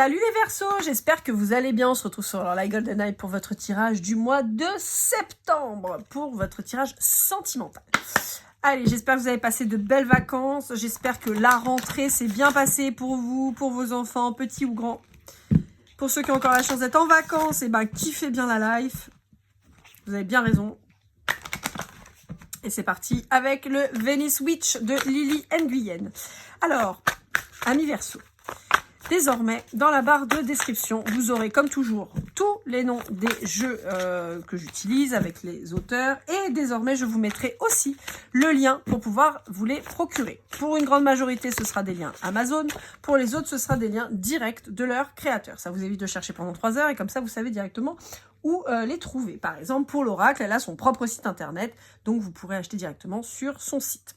Salut les Verseaux, j'espère que vous allez bien. On se retrouve sur la GoldenEye pour votre tirage du mois de septembre, pour votre tirage sentimental. Allez, j'espère que vous avez passé de belles vacances. J'espère que la rentrée s'est bien passée pour vous, pour vos enfants, petits ou grands. Pour ceux qui ont encore la chance d'être en vacances, kiffez bien la life. Vous avez bien raison. Et c'est parti avec le Venice Witch de Lily Nguyen. Alors, amis Verseaux. Désormais, dans la barre de description, vous aurez comme toujours tous les noms des jeux que j'utilise avec les auteurs. Et désormais, je vous mettrai aussi le lien pour pouvoir vous les procurer. Pour une grande majorité, ce sera des liens Amazon. Pour les autres, ce sera des liens directs de leurs créateurs. Ça vous évite de chercher pendant 3 heures et comme ça, vous savez directement où les trouver. Par exemple, pour l'Oracle, elle a son propre site internet. Donc, vous pourrez acheter directement sur son site.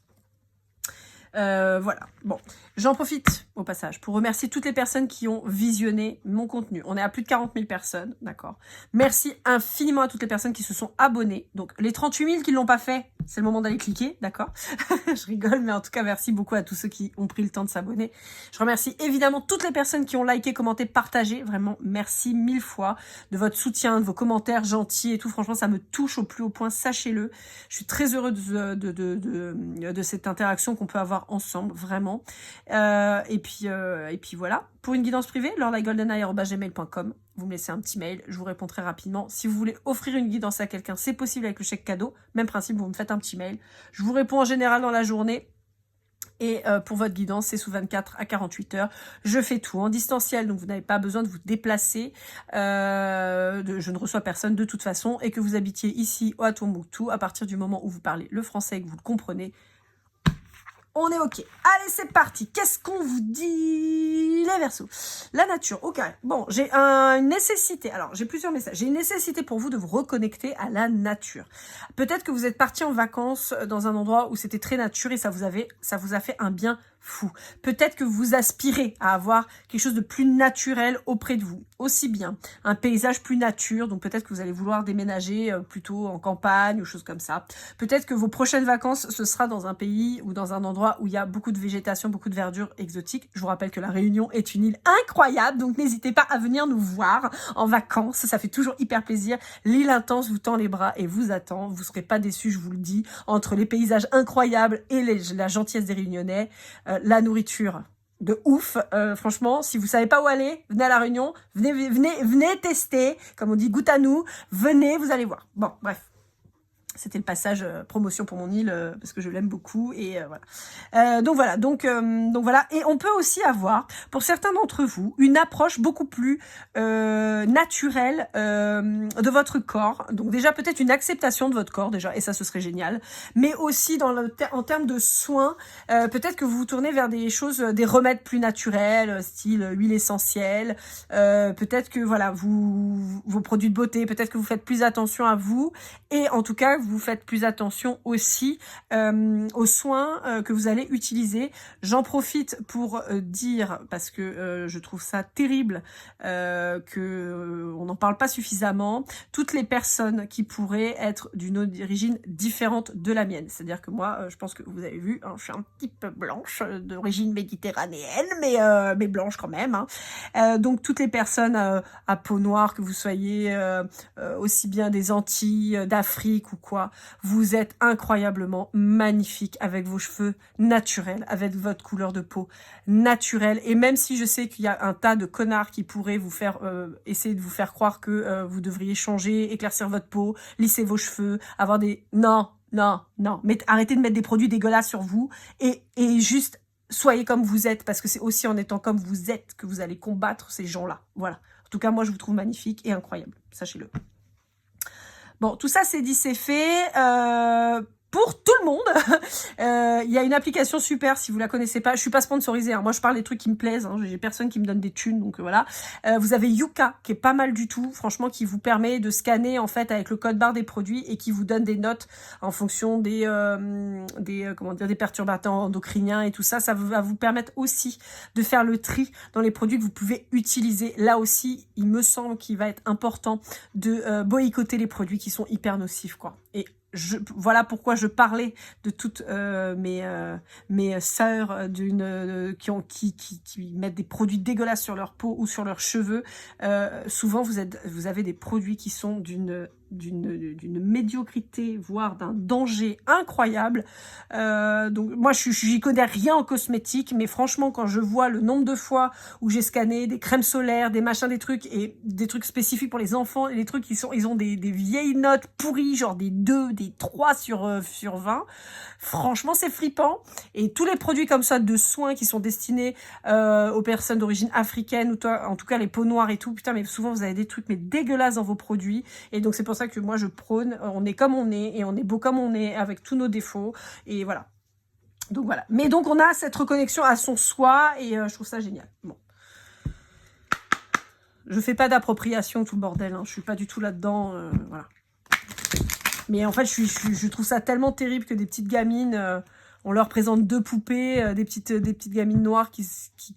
Voilà, bon, j'en profite au passage pour remercier toutes les personnes qui ont visionné mon contenu. On est à plus de 40 000 personnes, d'accord. Merci infiniment à toutes les personnes qui se sont abonnées. Donc, les 38 000 qui ne l'ont pas fait, c'est le moment d'aller cliquer, d'accord. Je rigole, mais en tout cas, merci beaucoup à tous ceux qui ont pris le temps de s'abonner. Je remercie évidemment toutes les personnes qui ont liké, commenté, partagé. Vraiment, merci 1000 fois de votre soutien, de vos commentaires gentils et tout. Franchement, ça me touche au plus haut point, sachez-le. Je suis très heureux de cette interaction qu'on peut avoir ensemble, vraiment. Et puis voilà. Pour une guidance privée, lorelagoldeneye@gmail.com. Vous me laissez un petit mail, je vous réponds très rapidement. Si vous voulez offrir une guidance à quelqu'un, c'est possible avec le chèque cadeau. Même principe, vous me faites un petit mail. Je vous réponds en général dans la journée. Et pour votre guidance, c'est sous 24 à 48 heures. Je fais tout en distanciel, donc vous n'avez pas besoin de vous déplacer. Je ne reçois personne de toute façon. Et que vous habitiez ici ou à Tombouctou, à partir du moment où vous parlez le français et que vous le comprenez, on est ok. Allez, c'est parti. Qu'est-ce qu'on vous dit, les Verseaux? La nature, ok. Bon, j'ai une nécessité. Alors, j'ai plusieurs messages. J'ai une nécessité pour vous de vous reconnecter à la nature. Peut-être que vous êtes parti en vacances dans un endroit où c'était très nature et ça vous a fait un bien fou. Peut-être que vous aspirez à avoir quelque chose de plus naturel auprès de vous. Aussi bien un paysage plus nature, donc peut-être que vous allez vouloir déménager plutôt en campagne ou choses comme ça. Peut-être que vos prochaines vacances, ce sera dans un pays ou dans un endroit où il y a beaucoup de végétation, beaucoup de verdure exotique. Je vous rappelle que la Réunion est une île incroyable, donc n'hésitez pas à venir nous voir en vacances. Ça fait toujours hyper plaisir. L'île intense vous tend les bras et vous attend. Vous ne serez pas déçus, je vous le dis. Entre les paysages incroyables et la gentillesse des Réunionnais, la nourriture de ouf, franchement, si vous savez pas où aller, venez à la Réunion, venez tester, comme on dit, goûte à nous, venez, vous allez voir. Bon, bref. C'était le passage promotion pour mon île parce que je l'aime beaucoup et voilà. Donc voilà. Et on peut aussi avoir, pour certains d'entre vous, une approche beaucoup plus naturelle de votre corps. Donc déjà peut-être une acceptation de votre corps déjà, et ça ce serait génial. Mais aussi en termes de soins, peut-être que vous vous tournez vers des choses, des remèdes plus naturels, style huile essentielle. Peut-être que voilà, vos produits de beauté, peut-être que vous faites plus attention à vous et en tout cas vous faites plus attention aussi aux soins que vous allez utiliser. J'en profite pour dire, parce que je trouve ça terrible que on n'en parle pas suffisamment, toutes les personnes qui pourraient être d'une origine différente de la mienne. C'est-à-dire que moi, je pense que vous avez vu, hein, je suis un petit peu blanche, d'origine méditerranéenne, mais blanche quand même. Hein. Donc toutes les personnes à peau noire, que vous soyez aussi bien des Antilles, d'Afrique ou quoi, vous êtes incroyablement magnifique avec vos cheveux naturels, avec votre couleur de peau naturelle. Et même si je sais qu'il y a un tas de connards qui pourraient vous faire essayer de vous faire croire que vous devriez changer, éclaircir votre peau, lisser vos cheveux, avoir des... Non. Mais arrêtez de mettre des produits dégueulasses sur vous et juste soyez comme vous êtes, parce que c'est aussi en étant comme vous êtes que vous allez combattre ces gens-là. Voilà. En tout cas, moi, je vous trouve magnifique et incroyable. Sachez-le. Bon, tout ça, c'est dit, c'est fait. Pour tout le monde, il y a une application super si vous la connaissez pas. Je suis pas sponsorisée, hein. Moi je parle des trucs qui me plaisent. Hein. J'ai personne qui me donne des thunes, donc voilà. Vous avez Yuka qui est pas mal du tout, franchement, qui vous permet de scanner en fait avec le code barre des produits et qui vous donne des notes en fonction des perturbateurs endocriniens et tout ça. Ça va vous permettre aussi de faire le tri dans les produits que vous pouvez utiliser. Là aussi, il me semble qu'il va être important de boycotter les produits qui sont hyper nocifs, quoi. Et voilà pourquoi je parlais de toutes mes sœurs qui mettent des produits dégueulasses sur leur peau ou sur leurs cheveux. Souvent, vous avez des produits qui sont d'une médiocrité, voire d'un danger incroyable. Donc moi, j'y connais rien en cosmétique, mais franchement, quand je vois le nombre de fois où j'ai scanné des crèmes solaires, des machins, des trucs, et des trucs spécifiques pour les enfants, et les trucs ils ont des vieilles notes pourries, genre des 2, des 3 sur 20. Franchement, c'est flippant. Et tous les produits comme ça de soins qui sont destinés aux personnes d'origine africaine, ou en tout cas les peaux noires et tout, putain, mais souvent vous avez des trucs mais dégueulasses dans vos produits. Et donc c'est pour ça que moi je prône, on est comme on est, et on est beau comme on est, avec tous nos défauts, et voilà. Donc voilà. Mais donc on a cette reconnexion à son soi, et je trouve ça génial. Bon. Je fais pas d'appropriation, tout le bordel, hein. Je suis pas du tout là-dedans, voilà. Mais en fait, je trouve ça tellement terrible que des petites gamines, on leur présente 2 poupées, des petites gamines noires qui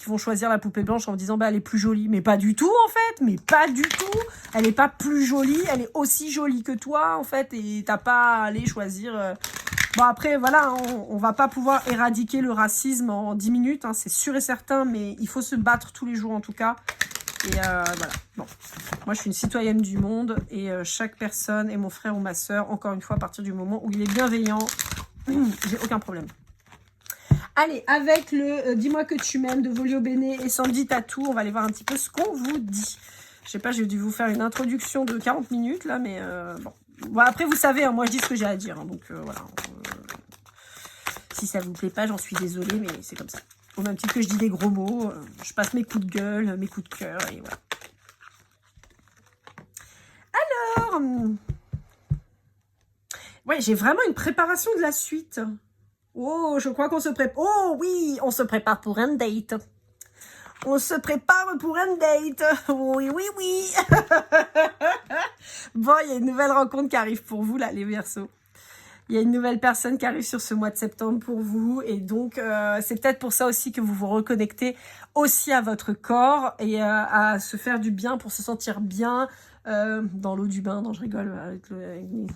vont choisir la poupée blanche en disant bah elle est plus jolie. Mais pas du tout en fait, mais pas du tout. Elle est pas plus jolie, elle est aussi jolie que toi en fait, et t'as pas à aller choisir. Bon après voilà, on va pas pouvoir éradiquer le racisme en 10 minutes, hein, c'est sûr et certain, mais il faut se battre tous les jours en tout cas. Et voilà, bon, moi je suis une citoyenne du monde, et chaque personne est mon frère ou ma soeur, encore une fois, à partir du moment où il est bienveillant, j'ai aucun problème. Allez, avec le Dis-moi que tu m'aimes de Volio Bene et Sandy Tattoo, on va aller voir un petit peu ce qu'on vous dit. Je sais pas, j'ai dû vous faire une introduction de 40 minutes là, mais bon. Bon, après vous savez, hein, moi je dis ce que j'ai à dire, hein, donc voilà. Si ça vous plaît pas, j'en suis désolée, mais c'est comme ça. Au même titre que je dis des gros mots, je passe mes coups de gueule, mes coups de cœur, et voilà. Alors, ouais, j'ai vraiment une préparation de la suite. Oh, je crois qu'on se prépare. Oh oui, on se prépare pour un date. On se prépare pour un date. Oui, oui, oui. Bon, il y a une nouvelle rencontre qui arrive pour vous, là, les Verseaux. Il y a une nouvelle personne qui arrive sur ce mois de septembre pour vous, et donc c'est peut-être pour ça aussi que vous vous reconnectez aussi à votre corps, et à se faire du bien pour se sentir bien dans l'eau du bain. Non, je rigole avec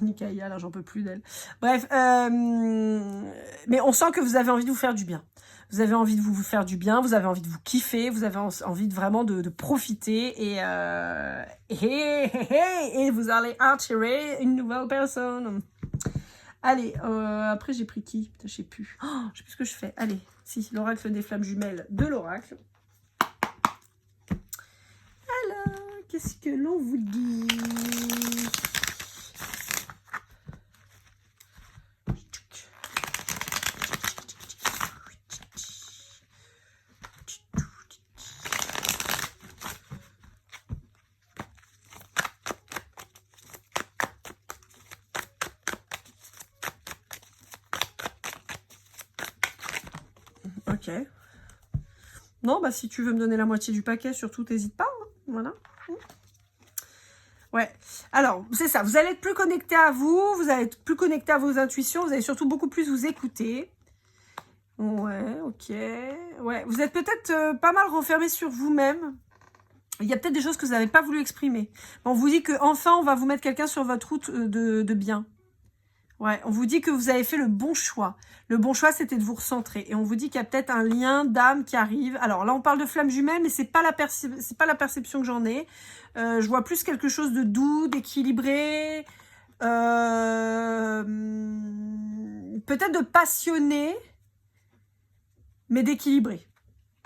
Nikaya, là j'en peux plus d'elle. Bref, mais on sent que vous avez envie de vous faire du bien. Vous avez envie de vous faire du bien, vous avez envie de vous kiffer, vous avez envie de vraiment de profiter, et vous allez attirer une nouvelle personne. Allez, après j'ai pris qui? Putain, je sais plus. Oh, je sais plus ce que je fais. Allez, si, l'oracle des flammes jumelles de l'oracle. Alors, qu'est-ce que l'on vous dit? Ok. Non, bah si tu veux me donner la moitié du paquet, surtout t'hésites pas. Hein. Voilà. Ouais. Alors, c'est ça. Vous allez être plus connecté à vous, vous allez être plus connecté à vos intuitions, vous allez surtout beaucoup plus vous écouter. Ouais, ok. Ouais, vous êtes peut-être pas mal renfermé sur vous-même. Il y a peut-être des choses que vous n'avez pas voulu exprimer. On vous dit qu'enfin, on va vous mettre quelqu'un sur votre route de bien. Ouais, on vous dit que vous avez fait le bon choix. Le bon choix, c'était de vous recentrer. Et on vous dit qu'il y a peut-être un lien d'âme qui arrive. Alors là, on parle de flamme jumelle, mais c'est pas la perception que j'en ai. Je vois plus quelque chose de doux, d'équilibré, peut-être de passionné, mais d'équilibré.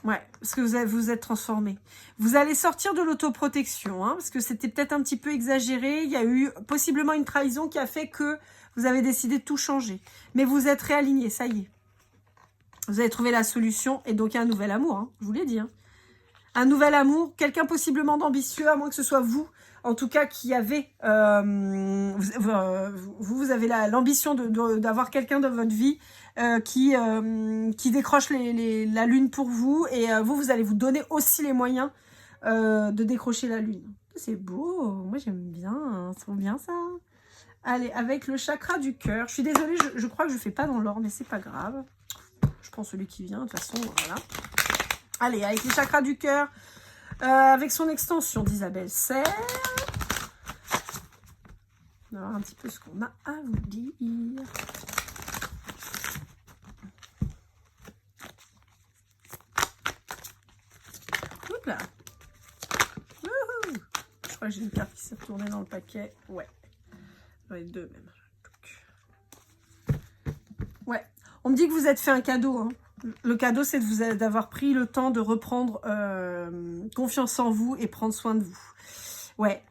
Ouais, parce que vous êtes transformé. Vous allez sortir de l'autoprotection, hein, parce que c'était peut-être un petit peu exagéré. Il y a eu possiblement une trahison qui a fait que vous avez décidé de tout changer. Mais vous êtes réaligné, ça y est. Vous avez trouvé la solution, et donc il y a un nouvel amour, hein, je vous l'ai dit. Hein. Un nouvel amour, quelqu'un possiblement d'ambitieux, à moins que ce soit vous, en tout cas, qui avez... vous avez l'ambition d'avoir quelqu'un dans votre vie qui décroche la lune pour vous, et vous allez vous donner aussi les moyens de décrocher la lune. C'est beau, moi j'aime bien, hein. C'est trop bien ça. Allez, avec le chakra du cœur. Je suis désolée, je crois que je ne fais pas dans l'ordre, mais c'est pas grave. Je prends celui qui vient, de toute façon, voilà. Allez, avec le chakra du cœur, avec son extension d'Isabelle Serre. On va voir un petit peu ce qu'on a à vous dire. Oups là. Wouhou. Je crois que j'ai une carte qui s'est retournée dans le paquet. Ouais. J'en ai deux même. Ouais. On me dit que vous êtes fait un cadeau. Hein. Le cadeau, c'est d'avoir pris le temps de reprendre confiance en vous et prendre soin de vous. Ouais.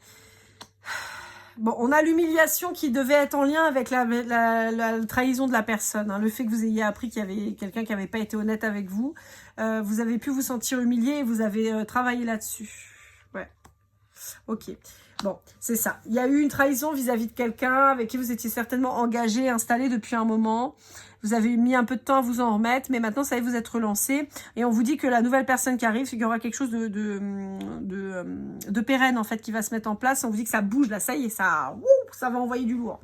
Bon, on a l'humiliation qui devait être en lien avec la trahison de la personne. Hein. Le fait que vous ayez appris qu'il y avait quelqu'un qui n'avait pas été honnête avec vous. Vous avez pu vous sentir humilié et vous avez travaillé là-dessus. Ouais. Ok. Bon, c'est ça. Il y a eu une trahison vis-à-vis de quelqu'un avec qui vous étiez certainement engagé, installé depuis un moment. Vous avez mis un peu de temps à vous en remettre, mais maintenant, ça y est, vous êtes relancé. Et on vous dit que la nouvelle personne qui arrive, c'est qu'il y aura quelque chose de pérenne, en fait, qui va se mettre en place. On vous dit que ça bouge, là, ça y est, ça va envoyer du lourd.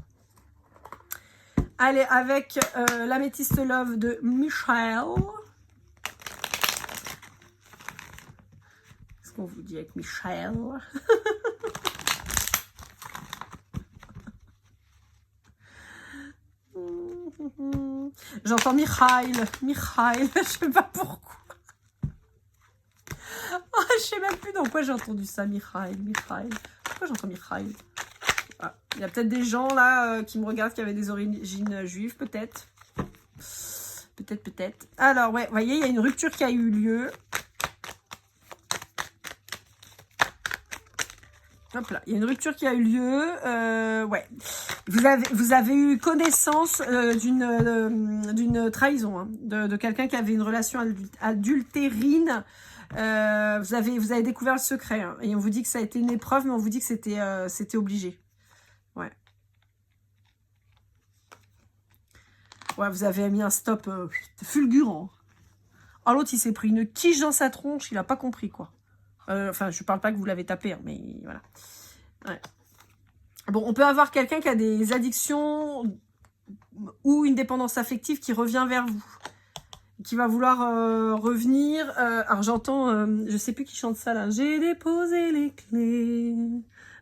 Allez, avec l'améthyste love de Michel. Qu'est-ce qu'on vous dit avec Michel? J'entends Michael, je sais pas pourquoi. Oh, je sais même plus dans quoi j'ai entendu ça, Michael. Pourquoi j'entends Michael? Ah, il y a peut-être des gens là qui me regardent qui avaient des origines juives, peut-être. Peut-être. Alors, ouais, vous voyez, il y a une rupture qui a eu lieu. Hop là, il y a une rupture qui a eu lieu. Ouais. Vous avez eu connaissance d'une trahison, hein, de quelqu'un qui avait une relation adultérine. Vous avez découvert le secret. Hein, et on vous dit que ça a été une épreuve, mais on vous dit que c'était obligé. Ouais. Ouais, vous avez mis un stop fulgurant. Oh, l'autre, il s'est pris une quiche dans sa tronche, il n'a pas compris, quoi. Enfin, je parle pas que vous l'avez tapé, hein, mais voilà. Ouais. Bon, on peut avoir quelqu'un qui a des addictions ou une dépendance affective qui revient vers vous. Qui va vouloir revenir. Alors, j'entends, je sais plus qui chante ça, là. J'ai déposé les clés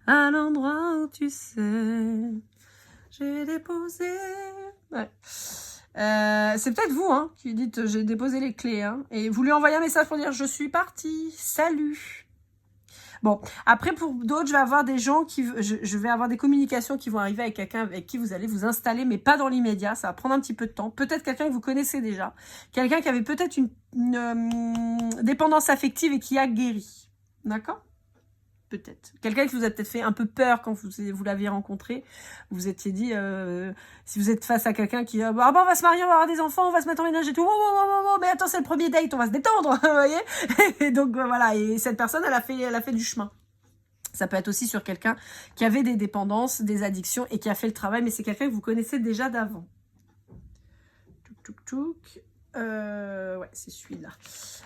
à l'endroit où tu sais. J'ai déposé... Ouais. C'est peut-être vous hein, qui dites j'ai déposé les clés hein, et vous lui envoyez un message pour dire je suis partie, salut. Bon, après pour d'autres, je vais avoir des gens je vais avoir des communications qui vont arriver avec quelqu'un avec qui vous allez vous installer, mais pas dans l'immédiat, ça va prendre un petit peu de temps. Peut-être quelqu'un que vous connaissez déjà, quelqu'un qui avait peut-être une dépendance affective et qui a guéri, d'accord? Peut-être. Quelqu'un qui vous a peut-être fait un peu peur quand vous l'aviez rencontré. Vous vous étiez dit, si vous êtes face à quelqu'un qui on va se marier, on va avoir des enfants, on va se mettre en ménage et tout. Mais attends, c'est le premier date, on va se détendre, vous voyez. Et donc voilà, et cette personne, elle a fait du chemin. Ça peut être aussi sur quelqu'un qui avait des dépendances, des addictions et qui a fait le travail, mais c'est quelqu'un que vous connaissez déjà d'avant. Ouais, c'est celui-là.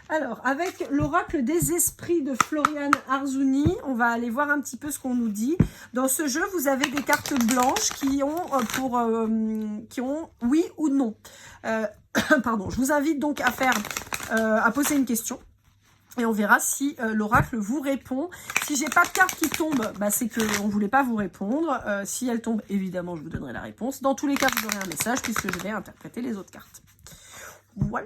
Alors, avec l'oracle des esprits de Florian Arzouni, on va aller voir un petit peu ce qu'on nous dit. Dans ce jeu, vous avez des cartes blanches qui ont oui ou non. Pardon, je vous invite donc à poser une question. Et on verra si l'oracle vous répond. Si j'ai pas de carte qui tombe, bah, c'est qu'on ne voulait pas vous répondre. Si elle tombe, évidemment, je vous donnerai la réponse. Dans tous les cas, vous aurez un message puisque je vais interpréter les autres cartes. Voilà.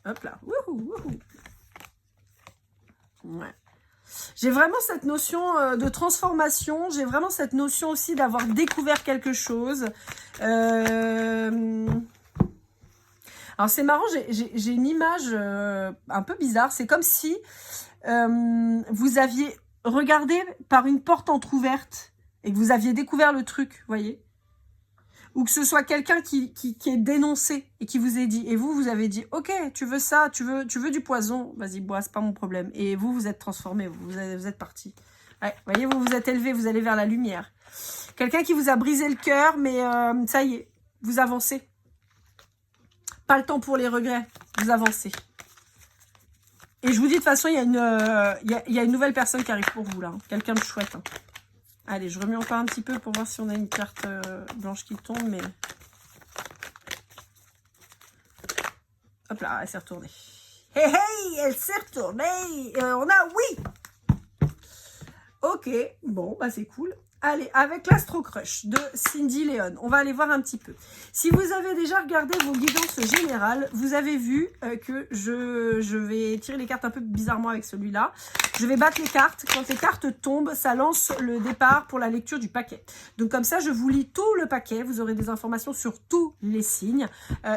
Hop là. Wouhou. Ouais. J'ai vraiment cette notion de transformation. J'ai vraiment cette notion aussi d'avoir découvert quelque chose. Alors c'est marrant, j'ai une image un peu bizarre. C'est comme si vous aviez regardé par une porte entrouverte et que vous aviez découvert le truc, vous voyez. Ou que ce soit quelqu'un qui est dénoncé et qui vous ait dit, et vous avez dit, ok, tu veux ça, tu veux du poison, vas-y, bois, c'est pas mon problème. Et vous êtes transformé, vous êtes parti. Ouais, vous voyez, vous êtes élevé, vous allez vers la lumière. Quelqu'un qui vous a brisé le cœur, mais ça y est, vous avancez. Pas le temps pour les regrets, vous avancez. Et je vous dis, de toute façon, il y a une nouvelle personne qui arrive pour vous, là. Hein. Quelqu'un de chouette. Hein. Allez, je remets encore un petit peu pour voir si on a une carte blanche qui tombe, mais... Hop là, elle s'est retournée. Hey, hey, elle s'est retournée. On a oui. Ok, bon, bah c'est cool. Allez, avec l'Astro Crush de Cindy Léon, on va aller voir un petit peu. Si vous avez déjà regardé vos guidances générales, vous avez vu que je vais tirer les cartes un peu bizarrement avec celui-là. Je vais battre les cartes. Quand les cartes tombent, ça lance le départ pour la lecture du paquet. Donc comme ça, je vous lis tout le paquet. Vous aurez des informations sur tous les signes.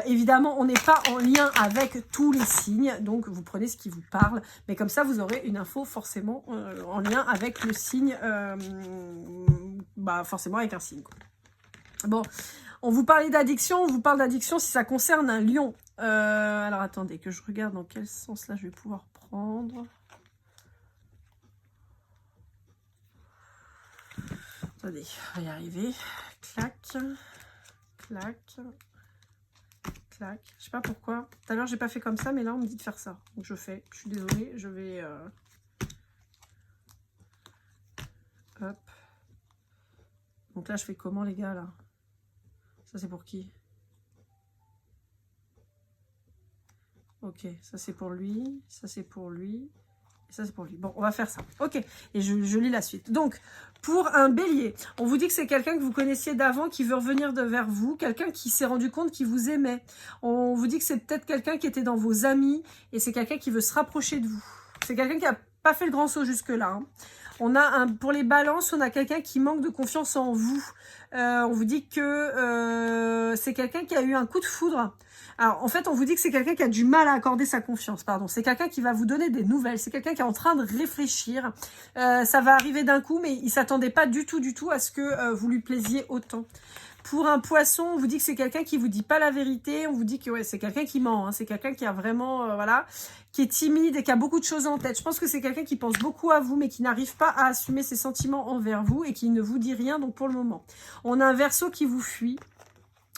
Évidemment, on n'est pas en lien avec tous les signes, donc vous prenez ce qui vous parle. Mais comme ça, vous aurez une info forcément en lien avec le signe... bah forcément avec un signe, quoi. Bon, on vous parlait d'addiction, on vous parle d'addiction si ça concerne un lion. Alors attendez, que je regarde dans quel sens là je vais pouvoir prendre. Attendez, on va y arriver. Clac, clac, clac. Je sais pas pourquoi. Tout à l'heure j'ai pas fait comme ça, mais là on me dit de faire ça. Donc je fais. Je suis désolée, je vais... Hop. Donc là, je fais comment, les gars, là? Ça, c'est pour qui? Ok, ça, c'est pour lui. Ça, c'est pour lui. Et ça, c'est pour lui. Bon, on va faire ça. Ok, et je lis la suite. Donc, pour un bélier, on vous dit que c'est quelqu'un que vous connaissiez d'avant qui veut revenir vers vous. Quelqu'un qui s'est rendu compte qu'il vous aimait. On vous dit que c'est peut-être quelqu'un qui était dans vos amis. Et c'est quelqu'un qui veut se rapprocher de vous. C'est quelqu'un qui n'a pas fait le grand saut jusque-là, hein. On a pour les balances, on a quelqu'un qui manque de confiance en vous. On vous dit que c'est quelqu'un qui a eu un coup de foudre. Alors, en fait, on vous dit que c'est quelqu'un qui a du mal à accorder sa confiance, pardon. C'est quelqu'un qui va vous donner des nouvelles. C'est quelqu'un qui est en train de réfléchir. Ça va arriver d'un coup, mais il ne s'attendait pas du tout à ce que vous lui plaisiez autant. Pour un poisson, on vous dit que c'est quelqu'un qui vous dit pas la vérité. On vous dit que ouais, c'est quelqu'un qui ment. Hein. C'est quelqu'un qui a vraiment, voilà, qui est timide et qui a beaucoup de choses en tête. Je pense que c'est quelqu'un qui pense beaucoup à vous, mais qui n'arrive pas à assumer ses sentiments envers vous et qui ne vous dit rien. Donc pour le moment, on a un Verseau qui vous fuit.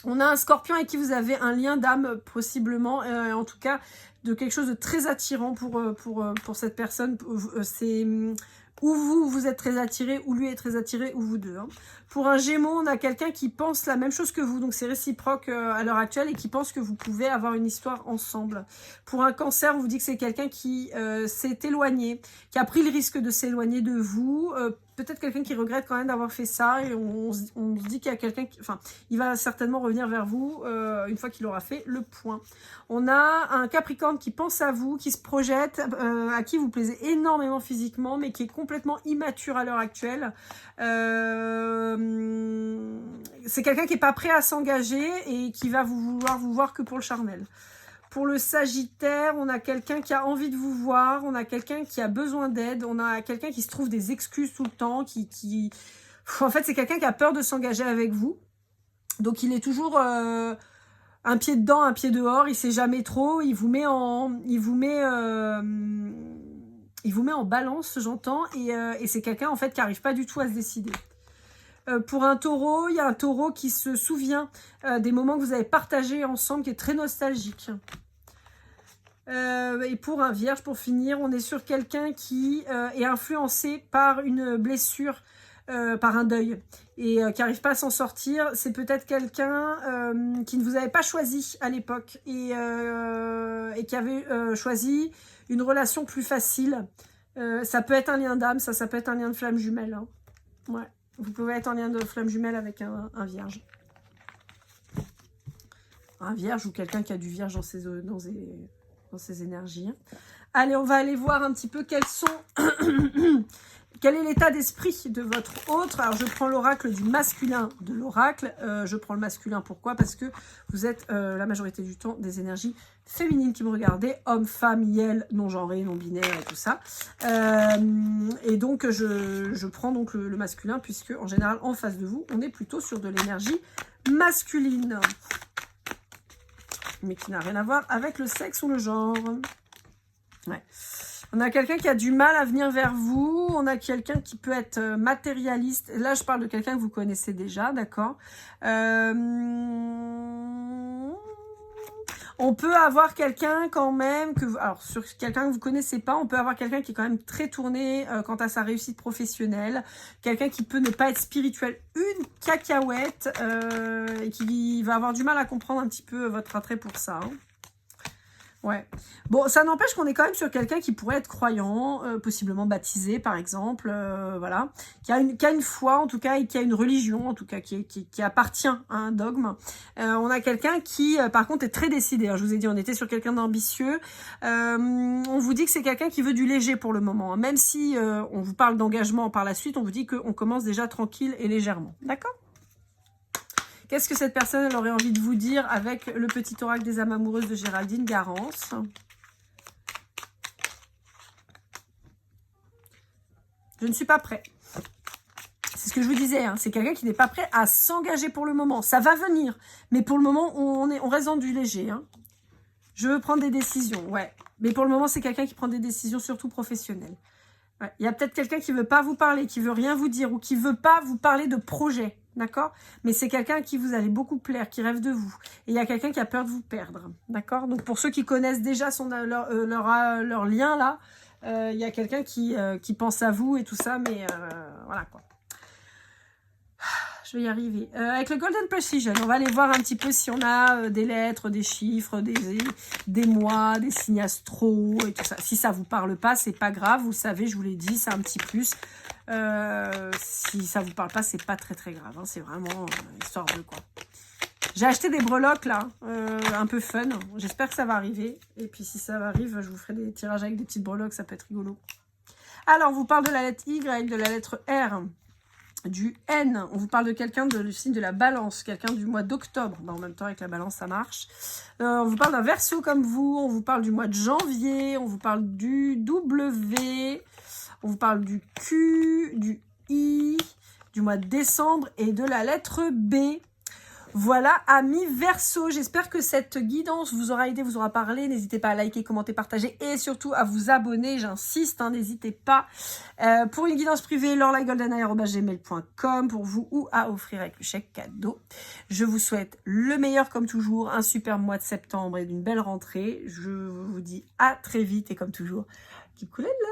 On a un Scorpion avec qui vous avez un lien d'âme possiblement, en tout cas de quelque chose de très attirant pour cette personne. C'est ou vous êtes très attiré, ou lui est très attiré, ou vous deux. Hein. Pour un Gémeaux, on a quelqu'un qui pense la même chose que vous, donc c'est réciproque à l'heure actuelle et qui pense que vous pouvez avoir une histoire ensemble. Pour un Cancer, on vous dit que c'est quelqu'un qui s'est éloigné, qui a pris le risque de s'éloigner de vous. Peut-être quelqu'un qui regrette quand même d'avoir fait ça et on se dit qu'il y a quelqu'un qui... Enfin, il va certainement revenir vers vous une fois qu'il aura fait le point. On a un Capricorne qui pense à vous, qui se projette, à qui vous plaisez énormément physiquement, mais qui est complètement immature à l'heure actuelle. C'est quelqu'un qui n'est pas prêt à s'engager et qui va vouloir vous voir que pour le charnel. Pour le Sagittaire, on a quelqu'un qui a envie de vous voir, on a quelqu'un qui a besoin d'aide, on a quelqu'un qui se trouve des excuses tout le temps, En fait, c'est quelqu'un qui a peur de s'engager avec vous. Donc, il est toujours un pied dedans, un pied dehors, il sait jamais trop, il vous met en balance, j'entends, et c'est quelqu'un, en fait, qui n'arrive pas du tout à se décider. Pour un Taureau, il y a un Taureau qui se souvient des moments que vous avez partagés ensemble, qui est très nostalgique. Et pour un Vierge, pour finir, on est sur quelqu'un qui est influencé par une blessure, par un deuil, et qui n'arrive pas à s'en sortir. C'est peut-être quelqu'un qui ne vous avait pas choisi à l'époque, et qui avait choisi une relation plus facile. Ça peut être un lien d'âme, ça peut être un lien de flamme jumelle. Hein. Ouais. Vous pouvez être en lien de flamme jumelle avec un Vierge. Un Vierge ou quelqu'un qui a du Vierge dans ses énergies. Allez, on va aller voir un petit peu quel est l'état d'esprit de votre autre. Alors, je prends l'oracle du masculin de l'oracle. Je prends le masculin, pourquoi? Parce que vous êtes la majorité du temps des énergies féminines qui me regardaient. Hommes, femmes, yel, non-genré, non-binaire et tout ça. Et donc, je prends donc le masculin, puisque en général, en face de vous, on est plutôt sur de l'énergie masculine. Mais qui n'a rien à voir avec le sexe ou le genre. Ouais. On a quelqu'un qui a du mal à venir vers vous. On a quelqu'un qui peut être matérialiste. Là, je parle de quelqu'un que vous connaissez déjà, d'accord. On peut avoir quelqu'un quand même, alors sur quelqu'un que vous connaissez pas, on peut avoir quelqu'un qui est quand même très tourné quant à sa réussite professionnelle. Quelqu'un qui peut ne pas être spirituel, une cacahuète, et qui va avoir du mal à comprendre un petit peu votre attrait pour ça. Hein. Ouais. Bon, ça n'empêche qu'on est quand même sur quelqu'un qui pourrait être croyant, possiblement baptisé, par exemple, voilà, qui a une foi, en tout cas, et qui a une religion, en tout cas, qui appartient à un dogme. On a quelqu'un qui, par contre, est très décidé. Alors, je vous ai dit, on était sur quelqu'un d'ambitieux. On vous dit que c'est quelqu'un qui veut du léger pour le moment. Hein. Même si on vous parle d'engagement par la suite, on vous dit qu'on commence déjà tranquille et légèrement. D'accord ? Qu'est-ce que cette personne elle aurait envie de vous dire avec le petit oracle des âmes amoureuses de Géraldine Garance? Je ne suis pas prêt. C'est ce que je vous disais, hein, c'est quelqu'un qui n'est pas prêt à s'engager pour le moment. Ça va venir, mais pour le moment, on reste dans du léger. Hein. Je veux prendre des décisions, ouais. Mais pour le moment, c'est quelqu'un qui prend des décisions surtout professionnelles. Ouais. Il y a peut-être quelqu'un qui ne veut pas vous parler, qui veut rien vous dire ou qui ne veut pas vous parler de projet. D'accord? Mais c'est quelqu'un à qui vous allez beaucoup plaire, qui rêve de vous. Et il y a quelqu'un qui a peur de vous perdre. D'accord? Donc pour ceux qui connaissent déjà leur lien là, il y a quelqu'un qui pense à vous et tout ça, mais voilà quoi. Je vais y arriver. Avec le Golden Precision, on va aller voir un petit peu si on a des lettres, des chiffres, des mois, des signes astro et tout ça. Si ça vous parle pas, c'est pas grave. Vous savez, je vous l'ai dit, c'est un petit plus. Si ça vous parle pas, c'est pas très très grave. Hein. C'est vraiment histoire de quoi. J'ai acheté des breloques là, un peu fun. J'espère que ça va arriver. Et puis si ça arrive, je vous ferai des tirages avec des petites breloques, ça peut être rigolo. Alors, on vous parle de la lettre Y, de la lettre R, du N. On vous parle de quelqu'un du signe de la balance, quelqu'un du mois d'octobre. Ben, en même temps, avec la balance, ça marche. On vous parle d'un Verseau comme vous. On vous parle du mois de janvier. On vous parle du W. On vous parle du Q, du I, du mois de décembre et de la lettre B. Voilà, amis Verseau, j'espère que cette guidance vous aura aidé, vous aura parlé. N'hésitez pas à liker, commenter, partager et surtout à vous abonner, j'insiste, hein, n'hésitez pas. Pour une guidance privée, laurelagoldeneye@gmail.com pour vous ou à offrir avec le chèque cadeau. Je vous souhaite le meilleur comme toujours, un super mois de septembre et d'une belle rentrée. Je vous dis à très vite et comme toujours, keep cool and love.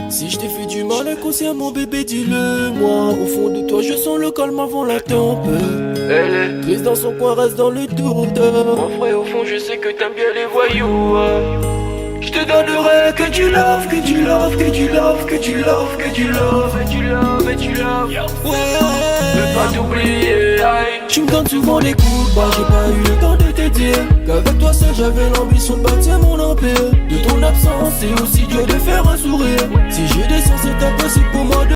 Si je t'ai fait du mal inconsciemment bébé dis-le moi. Au fond de toi je sens le calme avant la tempête. Elle est triste dans son coin, reste dans le doute. Mon frère au fond je sais que t'aimes bien les voyous. Je te donnerai que tu love, que tu love, que tu love, que tu love, que tu love, que tu love, que tu love. Ouais, je veux pas t'oublier. Tu me donnes souvent les coups, bah j'ai pas eu le temps de te dire qu'avec toi seul j'avais l'ambition de bâtir mon empire. De ton absence c'est aussi dur de faire un sourire. Si je descends c'est impossible pour moi de